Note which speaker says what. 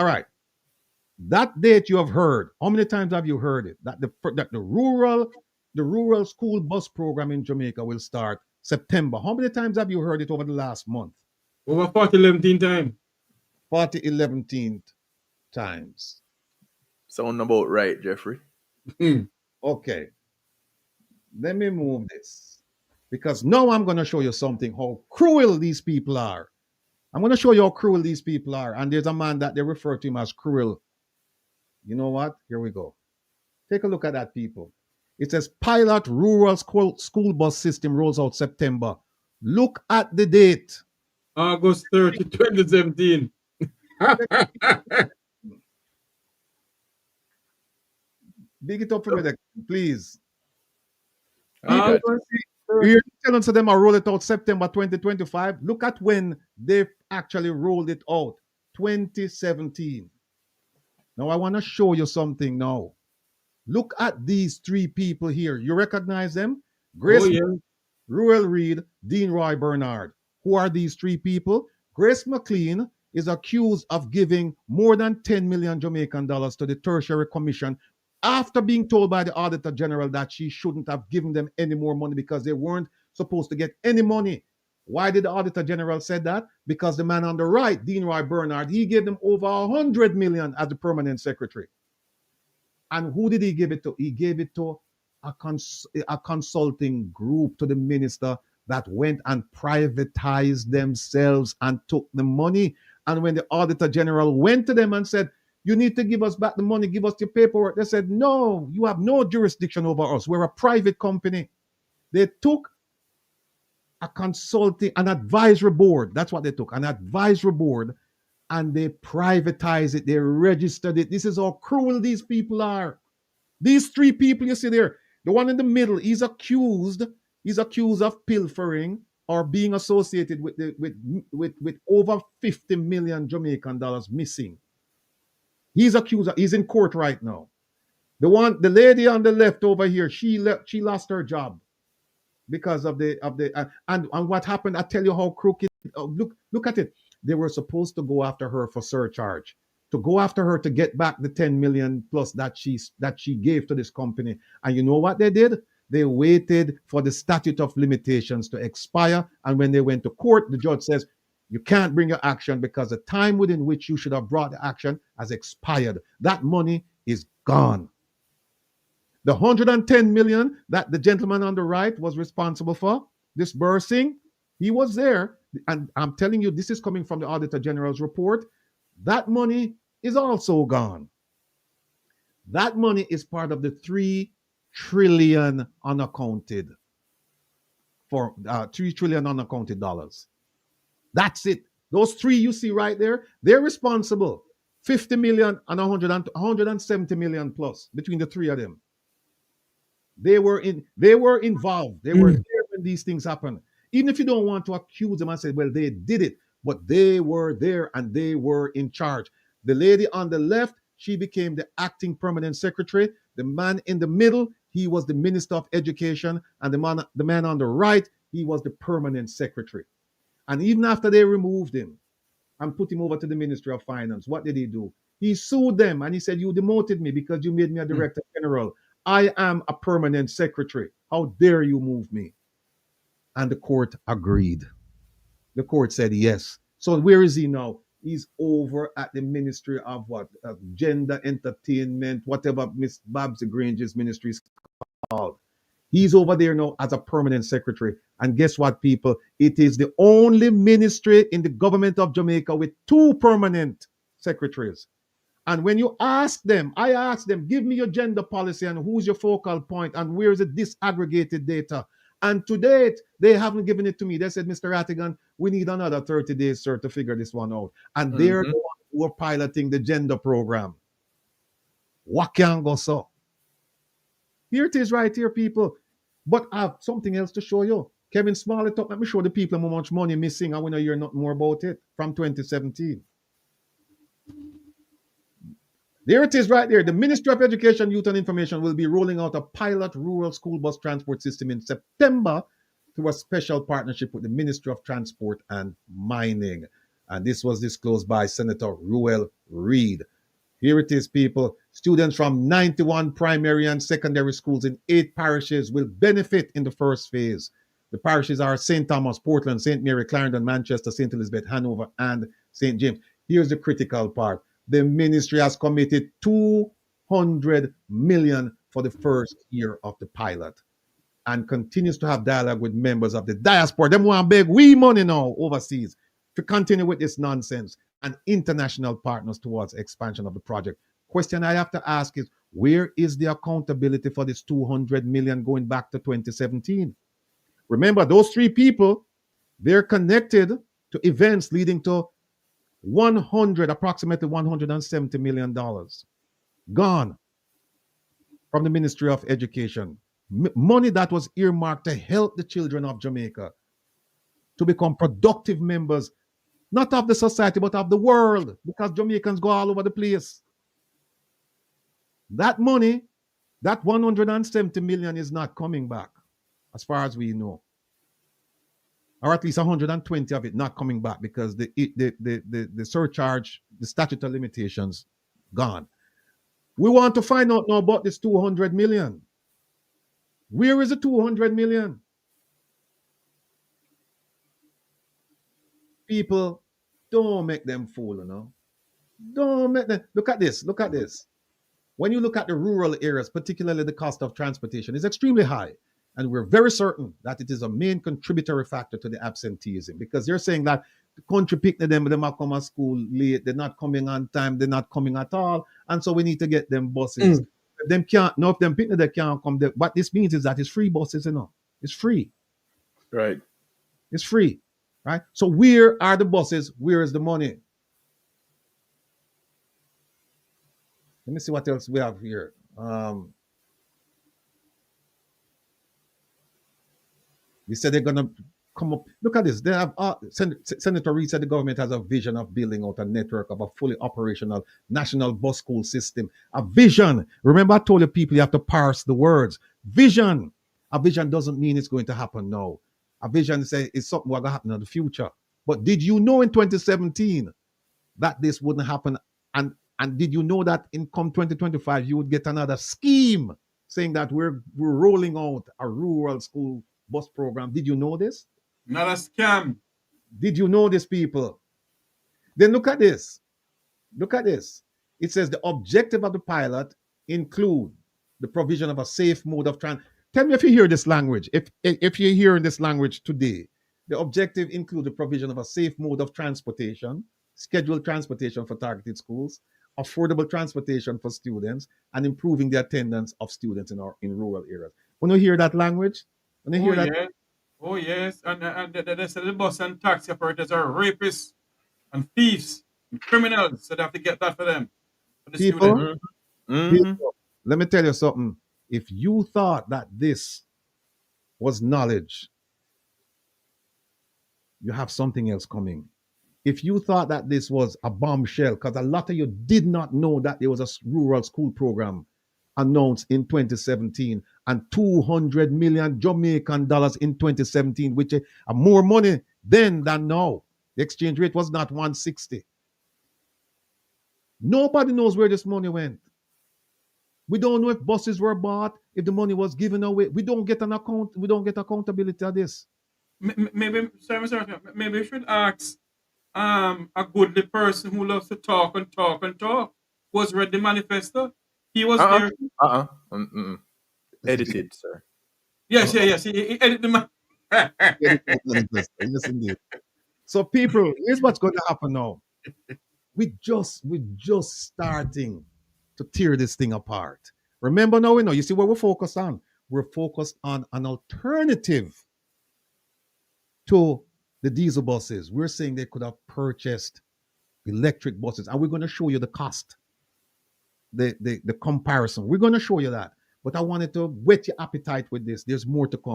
Speaker 1: All right. That date you have heard. How many times have you heard it? That the rural school bus program in Jamaica will start September. How many times have you heard it over the last month?
Speaker 2: Over 40 time.
Speaker 1: 40 11th times.
Speaker 3: Sound about right, Jeffrey.
Speaker 1: Okay. Let me move this. Because now I'm going to show you something, how cruel these people are. I'm going to show you how cruel these people are. And there's a man that they refer to him as cruel. You know what? Here we go. Take a look at that, people. It says pilot rural school bus system rolls out September. Look at the date.
Speaker 2: August 30, 2017.
Speaker 1: Big it up for me, please.
Speaker 2: Ah,
Speaker 1: You're telling them I roll it out September 2025. Look at when they actually rolled it out. 2017. Now I want to show you something now. Look at these three people here. You recognize them? Grace,
Speaker 2: yeah.
Speaker 1: Ruel Reed, Dean Roy Bernard. Who are these three people? Grace McLean is accused of giving more than 10 million Jamaican dollars to the Tertiary Commission after being told by the Auditor General that she shouldn't have given them any more money because they weren't supposed to get any money. Why did the Auditor General say that? Because the man on the right, Dean Roy Bernard, he gave them over 100 million as the permanent secretary. And who did he give it to? He gave it to a consulting group, to the minister, that went and privatized themselves and took the money. And when the Auditor General went to them and said, you need to give us back the money, give us your paperwork, they said, no, you have no jurisdiction over us. We're a private company. They took a consulting, an advisory board. That's what they took, an advisory board, and they privatized it. They registered it. This is how cruel these people are. These three people you see there, the one in the middle, he's accused of pilfering or being associated with over 50 million Jamaican dollars missing. He's accused. He's in court right now. The lady on the left over here, she lost her job because of and what happened. I tell you how crooked. Look at it. They were supposed to go after her for surcharge, to go after her to get back the 10 million plus that she gave to this company. And you know what they did? They waited for the statute of limitations to expire. And when they went to court, the judge says, you can't bring your action because the time within which you should have brought the action has expired. That money is gone. The 110 million that the gentleman on the right was responsible for disbursing, he was there. And I'm telling you, this is coming from the Auditor General's report. That money is also gone. That money is part of the 3 trillion unaccounted for 3 trillion unaccounted dollars. That's it. Those three you see right there, they're responsible. 50 million and 170 million plus between the three of them. They were involved. They were there when these things happened. Even if you don't want to accuse them and say, well, they did it, but they were there and they were in charge. The lady on the left, she became the acting permanent secretary. The man in the middle, he was the Minister of Education. And the man on the right, he was the permanent secretary. And even after they removed him and put him over to the Ministry of Finance, what did he do? He sued them and he said, you demoted me because you made me a director general. I am a permanent secretary. How dare you move me? And the court agreed. The court said yes. So where is he now? He's over at the Ministry of what? Gender, Entertainment, whatever Miss Babsy Grange's ministry is called. He's over there now as a permanent secretary. And guess what, people? It is the only ministry in the government of Jamaica with 2 permanent secretaries. And when you ask them, I ask them, give me your gender policy and who's your focal point and where is the disaggregated data? And to date, they haven't given it to me. They said, Mr. Rattigan, we need another 30 days, sir, to figure this one out. And they're the ones who are piloting the gender program. What can go so? Here it is right here, people. But I have something else to show you. Kevin Smollett, let me show the people how much money missing. I want to hear nothing more about it from 2017. There it is right there. The Ministry of Education, Youth and Information will be rolling out a pilot rural school bus transport system in September through a special partnership with the Ministry of Transport and Mining. And this was disclosed by Senator Ruel Reed. Here it is, people. Students from 91 primary and secondary schools in 8 parishes will benefit in the first phase. The parishes are St. Thomas, Portland, St. Mary, Clarendon, Manchester, St. Elizabeth, Hanover, and St. James. Here's the critical part. The ministry has committed $200 million for the first year of the pilot and continues to have dialogue with members of the diaspora. Them want big we money now overseas to continue with this nonsense and international partners towards expansion of the project. Question I have to ask is, where is the accountability for this $200 million going back to 2017? Remember, those 3 people, they're connected to events leading to approximately $170 million gone from the Ministry of Education. Money that was earmarked to help the children of Jamaica to become productive members, not of the society, but of the world, because Jamaicans go all over the place. That money, that 170 million is not coming back, as far as we know. Or at least 120 of it not coming back because the surcharge, the statute of limitations, gone. We want to find out now about this 200 million. Where is the 200 million? People, don't make them fool, you know. Don't make them. Look at this. Look at this. When you look at the rural areas, particularly the cost of transportation is extremely high. And we're very certain that it is a main contributory factor to the absenteeism, because they're saying that the country picked them, but they might come to school late, they're not coming on time, they're not coming at all. And so we need to get them buses. If them can't, no, if them pick they can't come. What this means is that it's free buses, you know. It's free.
Speaker 3: Right.
Speaker 1: It's free. Right? So where are the buses? Where is the money? Let me see what else we have here. They said they're going to come up. Look at this. They have Senator Reid said the government has a vision of building out a network of a fully operational national bus school system. A vision. Remember, I told you people you have to parse the words. Vision. A vision doesn't mean it's going to happen now. A vision is something that's going to happen in the future. But did you know in 2017 that this wouldn't happen? And did you know that in come 2025 you would get another scheme saying that we're rolling out a rural school bus program? Did you know this?
Speaker 2: Not a scam.
Speaker 1: Did you know this, people? Then look at this. Look at this. It says the objective of the pilot include the provision of a safe mode of transit. Tell me if you hear this language. If you're hearing this language today, the objective include the provision of a safe mode of transportation, scheduled transportation for targeted schools, affordable transportation for students, and improving the attendance of students in rural areas. When you hear that language, when you hear that,
Speaker 2: Yes. Oh, yes. And they said the bus and taxi operators are rapists and thieves and criminals. So they have to get that for them. For the
Speaker 1: people,
Speaker 2: students.
Speaker 1: people, let me tell you something. If you thought that this was knowledge, you have something else coming. If you thought that this was a bombshell, because a lot of you did not know that there was a rural school program announced in 2017 and 200 million Jamaican dollars in 2017, which are more money then than now. The exchange rate was not 160. Nobody knows where this money went. We don't know if buses were bought, if the money was given away. We don't get an account. We don't get accountability of this.
Speaker 2: Maybe, sorry, maybe you should ask a goodly person who loves to talk and talk and talk, who has read the manifesto. He was there.
Speaker 3: Edited, sir.
Speaker 2: Yes. He edited the
Speaker 1: Yes, indeed. So, people, here's what's going to happen now. We're just starting to tear this thing apart. Remember now, you see what we're focused on? We're focused on an alternative to the diesel buses. We're saying they could have purchased electric buses, and we're going to show you the cost, the comparison. We're going to show you that. But I wanted to whet your appetite with this. There's more to come.